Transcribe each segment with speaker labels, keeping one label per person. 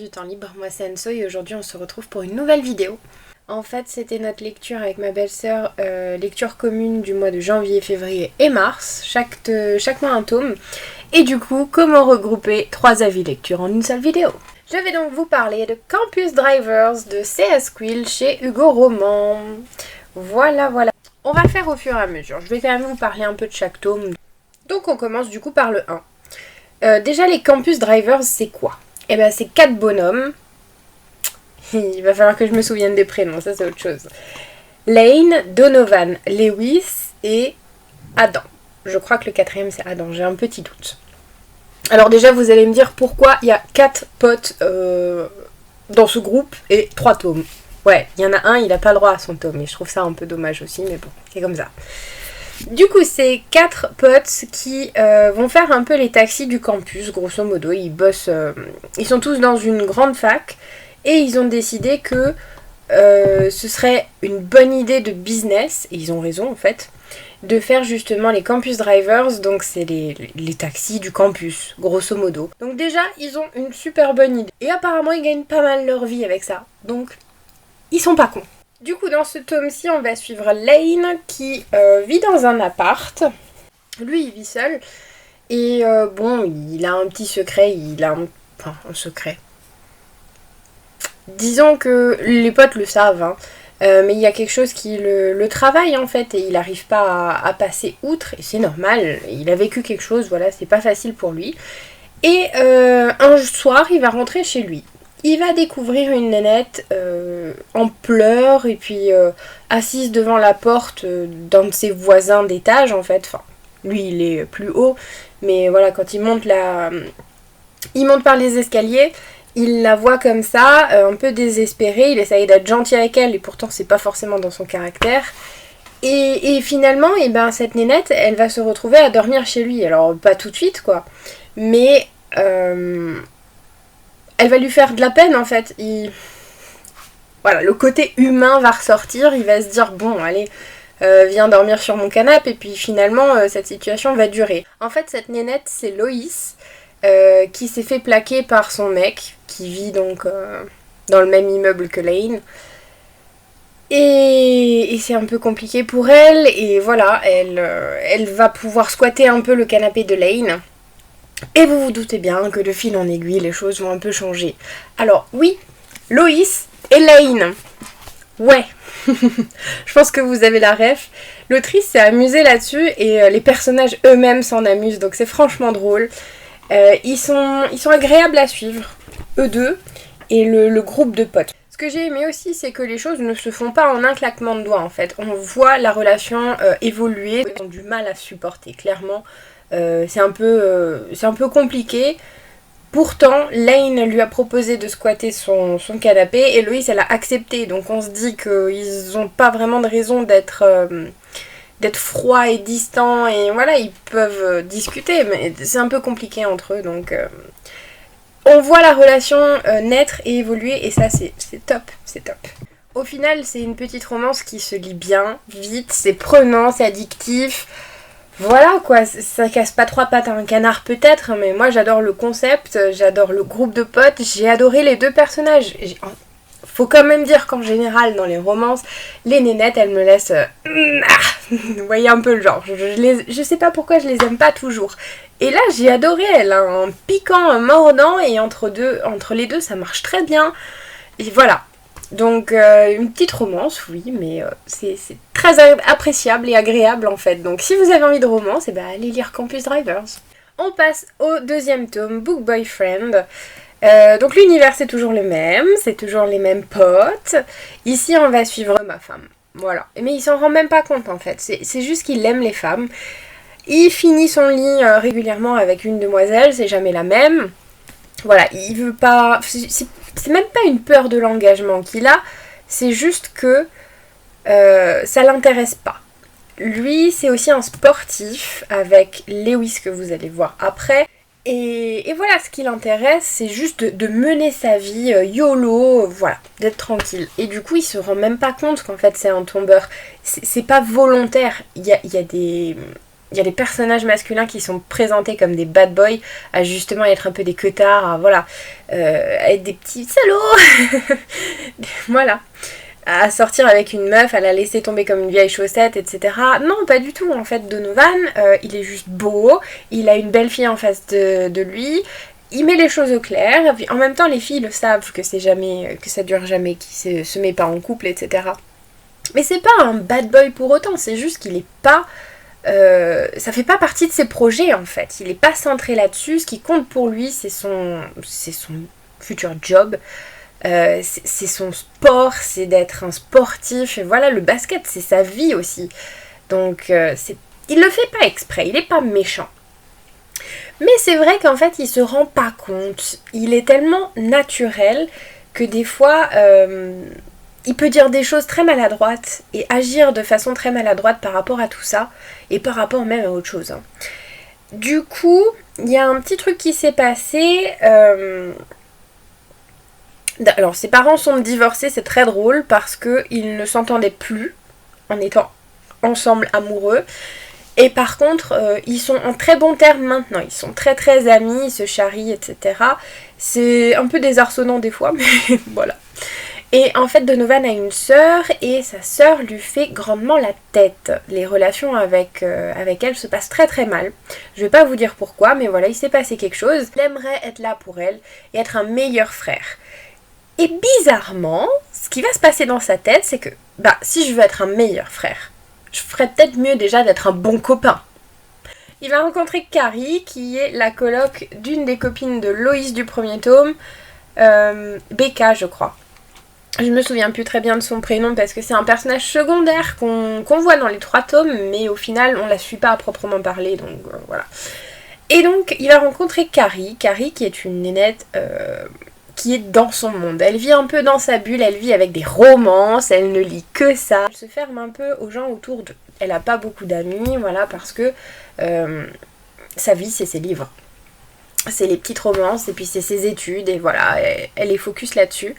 Speaker 1: du temps libre, moi c'est Anso et aujourd'hui on se retrouve pour une nouvelle vidéo. En fait c'était notre lecture avec ma belle-sœur, lecture commune du mois de janvier, février et mars, chaque mois un tome. Et du coup, comment regrouper 3 avis lecture en une seule vidéo. Je vais donc vous parler de Campus Drivers de C.S. Quill chez Hugo Roman. Voilà. On va faire au fur et à mesure, je vais quand même vous parler un peu de chaque tome. Donc on commence du coup par le 1. Déjà les Campus Drivers c'est quoi ? Eh ben c'est 4 bonhommes. Il va falloir que je me souvienne des prénoms, ça c'est autre chose. Lane, Donovan, Lewis et Adam. Je crois que le 4e c'est Adam, j'ai un petit doute. Alors déjà vous allez me dire pourquoi il y a 4 potes dans ce groupe et 3 tomes. Ouais, il y en a un, il n'a pas le droit à son tome et je trouve ça un peu dommage aussi, mais bon, c'est comme ça. Du coup, c'est 4 potes qui vont faire un peu les taxis du campus, grosso modo. Ils bossent, ils sont tous dans une grande fac et ils ont décidé que ce serait une bonne idée de business, et ils ont raison en fait, de faire justement les campus drivers, donc c'est les taxis du campus, grosso modo. Donc déjà, ils ont une super bonne idée. Et apparemment, ils gagnent pas mal leur vie avec ça. Donc, ils sont pas cons. Du coup, dans ce tome-ci, on va suivre Lane qui vit dans un appart. Lui, il vit seul. Et bon, il a un petit secret. Enfin, un secret. Disons que les potes le savent, hein. Mais il y a quelque chose qui le travaille en fait. Et il n'arrive pas à passer outre. Et c'est normal. Il a vécu quelque chose, voilà, c'est pas facile pour lui. Et un soir, il va rentrer chez lui. Il va découvrir une nénette en pleurs et puis assise devant la porte d'un de ses voisins d'étage en fait. Enfin, lui il est plus haut, mais voilà, quand il monte par les escaliers, il la voit comme ça, un peu désespérée. Il essaye d'être gentil avec elle et pourtant c'est pas forcément dans son caractère. Et finalement, et ben, cette nénette, elle va se retrouver à dormir chez lui. Alors pas tout de suite quoi, mais elle va lui faire de la peine en fait. Voilà, le côté humain va ressortir, il va se dire bon allez, viens dormir sur mon canapé, et puis finalement cette situation va durer. En fait cette nénette c'est Loïs, qui s'est fait plaquer par son mec, qui vit donc dans le même immeuble que Lane. Et c'est un peu compliqué pour elle, et voilà, elle va pouvoir squatter un peu le canapé de Lane. Et vous vous doutez bien que de fil en aiguille, les choses vont un peu changer. Alors oui, Loïs et Lane. Ouais, je pense que vous avez la ref. L'autrice s'est amusée là-dessus et les personnages eux-mêmes s'en amusent, donc c'est franchement drôle. Ils sont agréables à suivre, eux deux, et le groupe de potes. Ce que j'ai aimé aussi, c'est que les choses ne se font pas en un claquement de doigts en fait. On voit la relation évoluer, ils ont du mal à supporter, clairement. C'est un peu compliqué. Pourtant, Lane lui a proposé de squatter son canapé et Loïs, elle a accepté. Donc on se dit qu'ils n'ont pas vraiment de raison d'être froids et distants. Et voilà, ils peuvent discuter, mais c'est un peu compliqué entre eux. Donc on voit la relation naître et évoluer et ça, c'est top. C'est top. Au final, c'est une petite romance qui se lit bien, vite, c'est prenant, c'est addictif. Voilà quoi, ça casse pas 3 pattes à un canard peut-être, mais moi j'adore le concept, j'adore le groupe de potes, j'ai adoré les 2 personnages. Faut quand même dire qu'en général dans les romances, les nénettes elles me laissent... vous voyez un peu le genre, je sais pas pourquoi je les aime pas toujours. Et là j'ai adoré, elle a un piquant, un mordant, et entre les deux ça marche très bien. Et voilà. Donc une petite romance, oui, mais c'est très appréciable et agréable en fait. Donc si vous avez envie de romance, allez lire Campus Drivers. On passe au 2e tome, Book Boyfriend. Donc l'univers c'est toujours le même, c'est toujours les mêmes potes. Ici on va suivre ma femme, voilà. Mais il s'en rend même pas compte en fait, c'est juste qu'il aime les femmes. Il finit son lit régulièrement avec une demoiselle, c'est jamais la même. Voilà, il veut pas... C'est même pas une peur de l'engagement qu'il a, c'est juste que ça l'intéresse pas. Lui, c'est aussi un sportif avec Lewis que vous allez voir après. Et voilà, ce qui l'intéresse, c'est juste de mener sa vie YOLO, voilà, d'être tranquille. Et du coup, il se rend même pas compte qu'en fait c'est un tombeur. C'est pas volontaire. Il y a il y a des personnages masculins qui sont présentés comme des bad boys, à justement être un peu des queutards, à être des petits salauds. Voilà. À sortir avec une meuf, à la laisser tomber comme une vieille chaussette, etc. Non, pas du tout. En fait, Donovan, il est juste beau, il a une belle fille en face de lui, il met les choses au clair, et puis en même temps, les filles le savent que c'est jamais, que ça dure jamais, qu'il se met pas en couple, etc. Mais c'est pas un bad boy pour autant, c'est juste qu'il est pas... ça fait pas partie de ses projets en fait. Il est pas centré là-dessus. Ce qui compte pour lui, c'est son futur job. C'est son sport, c'est d'être un sportif. Et voilà, le basket, c'est sa vie aussi. Donc, il le fait pas exprès, il est pas méchant. Mais c'est vrai qu'en fait, il se rend pas compte. Il est tellement naturel que des fois, il peut dire des choses très maladroites et agir de façon très maladroite par rapport à tout ça. Et par rapport même à autre chose. Hein. Du coup, il y a un petit truc qui s'est passé... Alors, ses parents sont divorcés, c'est très drôle parce qu'ils ne s'entendaient plus en étant ensemble amoureux. Et par contre, ils sont en très bons termes maintenant. Ils sont très très amis, ils se charrient, etc. C'est un peu désarçonnant des fois, mais voilà. Et en fait, Donovan a une sœur et sa sœur lui fait grandement la tête. Les relations avec elle se passent très très mal. Je vais pas vous dire pourquoi, mais voilà, il s'est passé quelque chose. Il aimerait être là pour elle et être un meilleur frère. Et bizarrement, ce qui va se passer dans sa tête, c'est que si je veux être un meilleur frère, je ferais peut-être mieux déjà d'être un bon copain. Il va rencontrer Carrie, qui est la coloc d'une des copines de Loïs du premier tome, Becca, je crois. Je me souviens plus très bien de son prénom parce que c'est un personnage secondaire qu'on voit dans les 3 tomes, mais au final on la suit pas à proprement parler, donc voilà. Et donc il va rencontrer Carrie qui est une nénette qui est dans son monde. Elle vit un peu dans sa bulle, elle vit avec des romances, elle ne lit que ça. Elle se ferme un peu aux gens autour d'eux. Elle a pas beaucoup d'amis, voilà, parce que sa vie c'est ses livres. C'est les petites romances et puis c'est ses études et voilà, elle est focus là-dessus.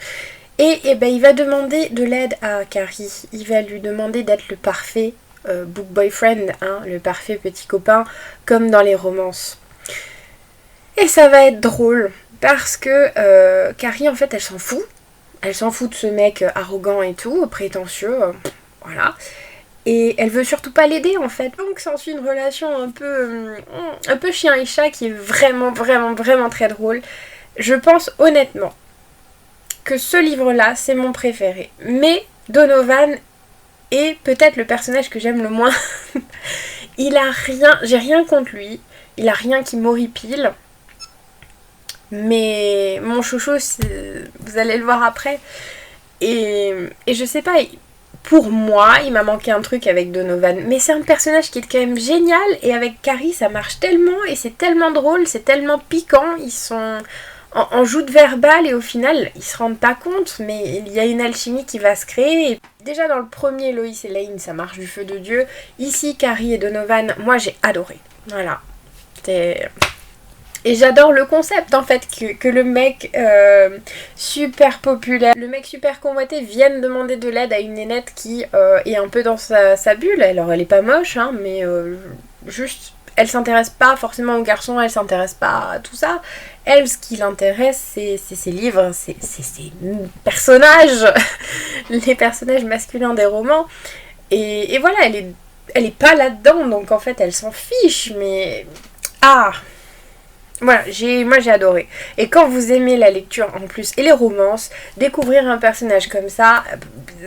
Speaker 1: Et il va demander de l'aide à Carrie. Il va lui demander d'être le parfait book boyfriend, hein, le parfait petit copain, comme dans les romances. Et ça va être drôle, parce que Carrie, en fait, elle s'en fout. Elle s'en fout de ce mec arrogant et tout, prétentieux, voilà. Et elle veut surtout pas l'aider, en fait. Donc s'ensuit une relation un peu chien et chat qui est vraiment, vraiment, vraiment très drôle. Je pense honnêtement que ce livre-là, c'est mon préféré. Mais Donovan est peut-être le personnage que j'aime le moins. Il a rien, j'ai rien contre lui. Il a rien qui m'horripile. Mais mon chouchou, vous allez le voir après. Et je sais pas, pour moi, il m'a manqué un truc avec Donovan. Mais c'est un personnage qui est quand même génial. Et avec Carrie, ça marche tellement. Et c'est tellement drôle, c'est tellement piquant. Ils sont en joute verbale et au final, ils se rendent pas compte. Mais il y a une alchimie qui va se créer. Et déjà dans le premier, Loïs et Lane, ça marche du feu de Dieu. Ici, Carrie et Donovan, moi j'ai adoré. Voilà. Et j'adore le concept en fait que le mec super populaire, le mec super convoité vienne demander de l'aide à une nénette qui est un peu dans sa bulle. Alors elle est pas moche hein, mais juste elle s'intéresse pas forcément aux garçons, elle s'intéresse pas à tout ça. Elle, ce qui l'intéresse, c'est ses livres, c'est ses personnages, les personnages masculins des romans. Et voilà, elle est pas là-dedans, donc en fait elle s'en fiche, mais... Voilà, moi j'ai adoré. Et quand vous aimez la lecture en plus et les romances, découvrir un personnage comme ça,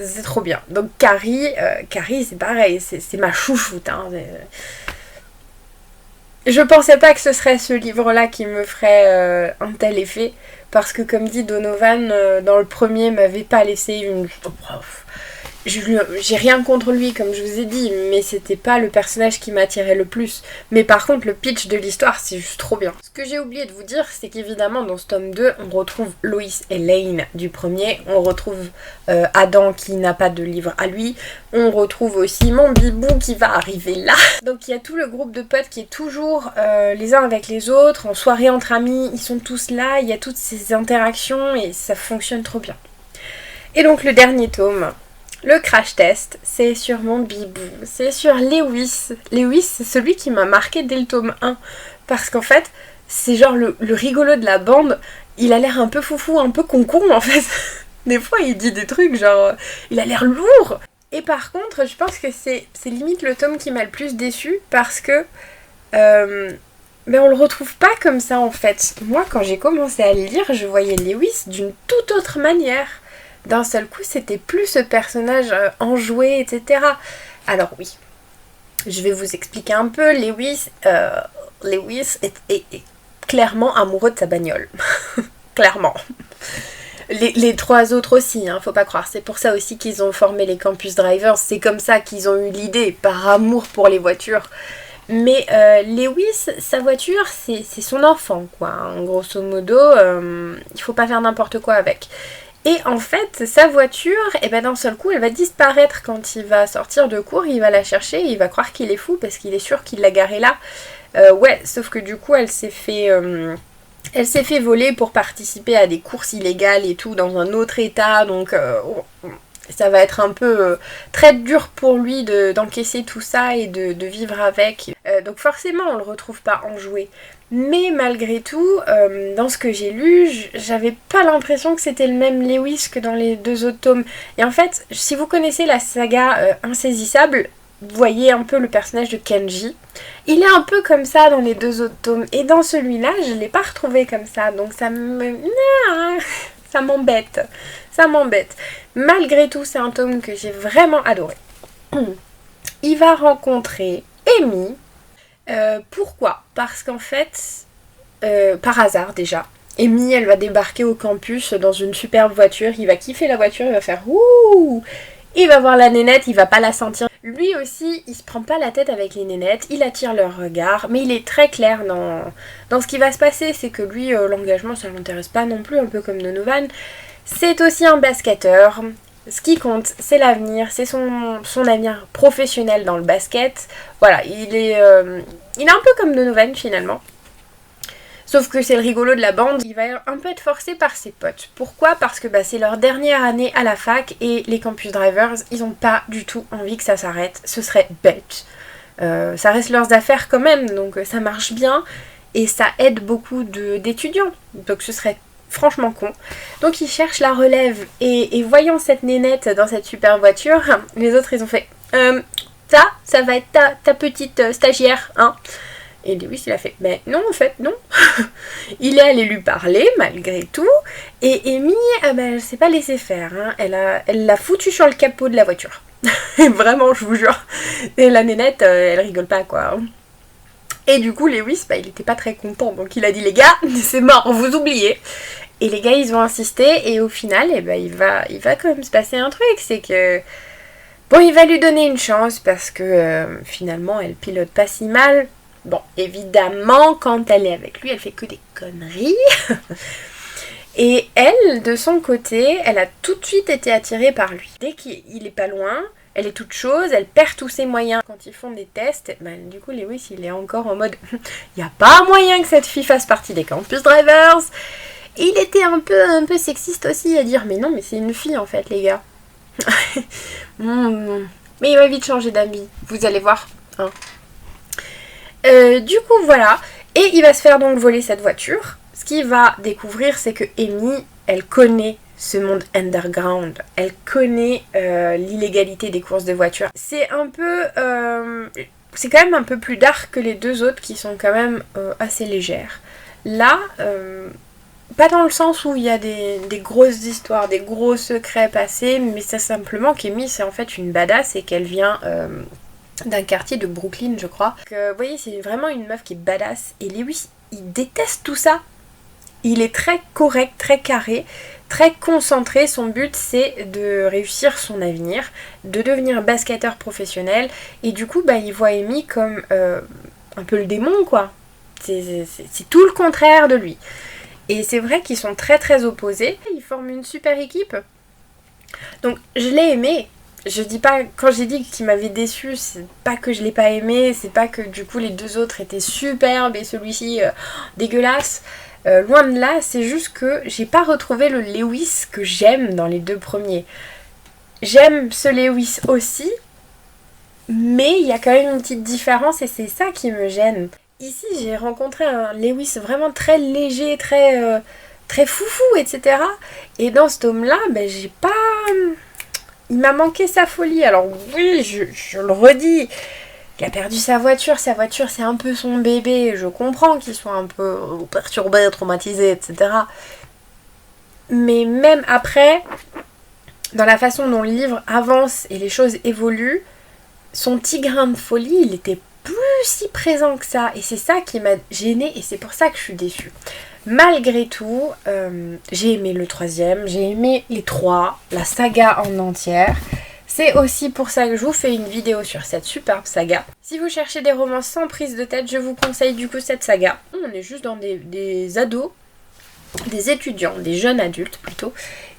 Speaker 1: c'est trop bien. Donc Carrie c'est pareil, c'est ma chouchoute. Hein. Je pensais pas que ce serait ce livre-là qui me ferait un tel effet, parce que comme dit Donovan, dans le premier, m'avait pas laissé une... J'ai rien contre lui comme je vous ai dit, mais c'était pas le personnage qui m'attirait le plus. Mais par contre le pitch de l'histoire c'est juste trop bien. Ce que j'ai oublié de vous dire c'est qu'évidemment dans ce tome 2 on retrouve Loïs et Lane du premier, on retrouve Adam qui n'a pas de livre à lui, on retrouve aussi mon bibou qui va arriver là. Donc il y a tout le groupe de potes qui est toujours les uns avec les autres, en soirée entre amis, ils sont tous là, il y a toutes ces interactions et ça fonctionne trop bien. Et donc le dernier tome... le crash test, c'est sur mon bibou, c'est sur Lewis. Lewis, c'est celui qui m'a marqué dès le tome 1. Parce qu'en fait, c'est genre le rigolo de la bande. Il a l'air un peu foufou, un peu concon en fait. Des fois, il dit des trucs genre... il a l'air lourd. Et par contre, je pense que c'est limite le tome qui m'a le plus déçu parce que... mais on le retrouve pas comme ça en fait. Moi, quand j'ai commencé à le lire, je voyais Lewis d'une toute autre manière. D'un seul coup, c'était plus ce personnage enjoué, etc. Alors oui, je vais vous expliquer un peu. Lewis est clairement amoureux de sa bagnole. Clairement. Les trois autres aussi, hein, faut pas croire. C'est pour ça aussi qu'ils ont formé les Campus Drivers. C'est comme ça qu'ils ont eu l'idée, par amour pour les voitures. Mais Lewis, sa voiture, c'est son enfant, quoi. Hein. Grosso modo, il faut pas faire n'importe quoi avec. Et en fait, sa voiture, et ben d'un seul coup, elle va disparaître quand il va sortir de cours. Il va la chercher, et il va croire qu'il est fou parce qu'il est sûr qu'il l'a garée là. Ouais, sauf que du coup, elle s'est fait voler pour participer à des courses illégales et tout dans un autre état. Donc, ça va être un peu très dur pour lui d'encaisser tout ça et de vivre avec. Donc forcément, on le retrouve pas enjoué. Mais malgré tout, dans ce que j'ai lu, j'avais pas l'impression que c'était le même Lewis que dans les deux autres tomes. Et en fait, si vous connaissez la saga Insaisissable, vous voyez un peu le personnage de Kenji. Il est un peu comme ça dans les deux autres tomes. Et dans celui-là, je l'ai pas retrouvé comme ça. Donc ça m'embête. Ça m'embête. Malgré tout, c'est un tome que j'ai vraiment adoré. Il va rencontrer Amy. Pourquoi ? Parce qu'en fait, par hasard déjà, Amy, elle va débarquer au campus dans une superbe voiture. Il va kiffer la voiture, il va faire ouh. Il va voir la nénette, il va pas la sentir. Lui aussi, il se prend pas la tête avec les nénettes, il attire leur regard, mais il est très clair dans ce qui va se passer. C'est que lui, l'engagement, ça l'intéresse pas non plus, un peu comme Donovan. C'est aussi un basketteur. Ce qui compte, c'est l'avenir, c'est son avenir professionnel dans le basket. Voilà, il est un peu comme Donovan finalement. Sauf que c'est le rigolo de la bande, il va un peu être forcé par ses potes. Pourquoi ? Parce que c'est leur dernière année à la fac et les Campus Drivers, ils ont pas du tout envie que ça s'arrête. Ce serait bête. Ça reste leurs affaires quand même, donc ça marche bien et ça aide beaucoup d'étudiants. Donc ce serait franchement con. Donc ils cherchent la relève et voyant cette nénette dans cette super voiture, les autres ils ont fait ça va être ta petite stagiaire, hein. Et Lewis il a fait mais non en fait non. Il est allé lui parler malgré tout et Amy elle s'est pas laissée faire, hein. Elle l'a foutu sur le capot de la voiture. Vraiment je vous jure. Et la nénette elle rigole pas quoi. Et du coup, Lewis, il était pas très content. Donc il a dit, les gars, c'est mort, vous oubliez. Et les gars, ils ont insisté. Et au final, il va quand même se passer un truc. C'est que, bon, il va lui donner une chance parce que finalement, elle pilote pas si mal. Bon, évidemment, quand elle est avec lui, elle fait que des conneries. Et elle, de son côté, elle a tout de suite été attirée par lui. Dès qu'il est pas loin... Elle est toute chose, elle perd tous ses moyens. Quand ils font des tests, du coup Lewis il est encore en mode il n'y a pas moyen que cette fille fasse partie des Campus Drivers. Et il était un peu sexiste aussi à dire mais non mais c'est une fille en fait les gars. Mais il va vite changer d'avis, vous allez voir. Hein. Du coup voilà, et il va se faire donc voler cette voiture. Ce qu'il va découvrir c'est que Amy, elle connaît ce monde underground. Elle connaît l'illégalité des courses de voitures. C'est un peu... c'est quand même un peu plus dark que les deux autres qui sont quand même assez légères. Là, pas dans le sens où il y a des grosses histoires, des gros secrets passés, mais c'est simplement qu'Amy c'est en fait une badass et qu'elle vient... d'un quartier de Brooklyn je crois. Vous voyez c'est vraiment une meuf qui est badass et Lewis il déteste tout ça. Il est très correct, très carré, très concentré. Son but c'est de réussir son avenir, de devenir basketteur professionnel et du coup il voit Amy comme un peu le démon quoi. C'est tout le contraire de lui. Et c'est vrai qu'ils sont très très opposés. Ils forment une super équipe. Donc je l'ai aimé. Je dis pas, quand j'ai dit qu'il m'avait déçu, c'est pas que je l'ai pas aimé, c'est pas que du coup les deux autres étaient superbes et celui-ci dégueulasse. Loin de là, c'est juste que j'ai pas retrouvé le Lewis que j'aime dans les deux premiers. j'aime ce Lewis aussi, mais il y a quand même une petite différence et c'est ça qui me gêne. Ici, j'ai rencontré un Lewis vraiment très léger, très foufou, etc. Et dans ce tome-là, ben, j'ai pas... Il m'a manqué sa folie. Alors oui, je le redis, il a perdu sa voiture c'est un peu son bébé. Je comprends qu'il soit un peu perturbé, traumatisé, etc. Mais même après, dans la façon dont le livre avance et les choses évoluent, son petit grain de folie, il était plus si présent que ça. Et c'est ça qui m'a gênée et c'est pour ça que je suis déçue. Malgré tout, j'ai aimé le 3e, j'ai aimé les 3, la saga en entière. C'est aussi pour ça que je vous fais une vidéo sur cette superbe saga. Si vous cherchez des romans sans prise de tête, je vous conseille du coup cette saga. On est juste dans des ados, des étudiants, des jeunes adultes plutôt,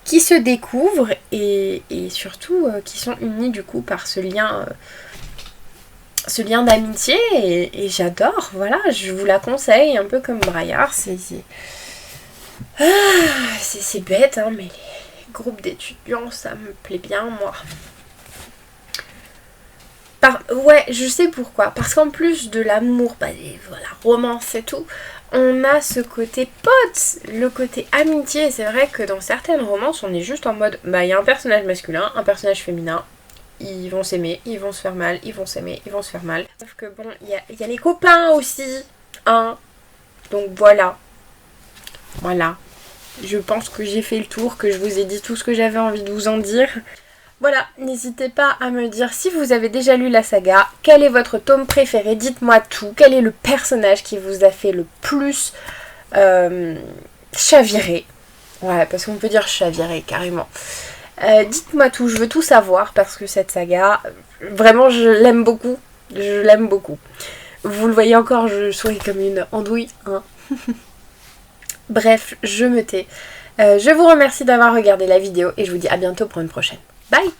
Speaker 1: qui se découvrent et surtout qui sont unis du coup par ce lien d'amitié et j'adore, voilà, je vous la conseille, un peu comme Braillard, c'est bête, hein, mais les groupes d'étudiants, ça me plaît bien, moi. Ouais, je sais pourquoi, parce qu'en plus de l'amour, voilà, romance et tout, on a ce côté pote, le côté amitié. C'est vrai que dans certaines romances, on est juste en mode, il y a un personnage masculin, un personnage féminin, ils vont s'aimer, ils vont se faire mal, ils vont s'aimer, ils vont se faire mal. Sauf que bon, il y a les copains aussi, hein. Donc voilà. Voilà. Je pense que j'ai fait le tour, que je vous ai dit tout ce que j'avais envie de vous en dire. Voilà, n'hésitez pas à me dire si vous avez déjà lu la saga, quel est votre tome préféré, dites-moi tout, quel est le personnage qui vous a fait le plus chavirer. Ouais, parce qu'on peut dire chavirer carrément. Dites-moi tout, je veux tout savoir parce que cette saga, vraiment je l'aime beaucoup. Je l'aime beaucoup. Vous le voyez encore, je souris comme une andouille. Hein. Bref, je me tais. Je vous remercie d'avoir regardé la vidéo et je vous dis à bientôt pour une prochaine. Bye!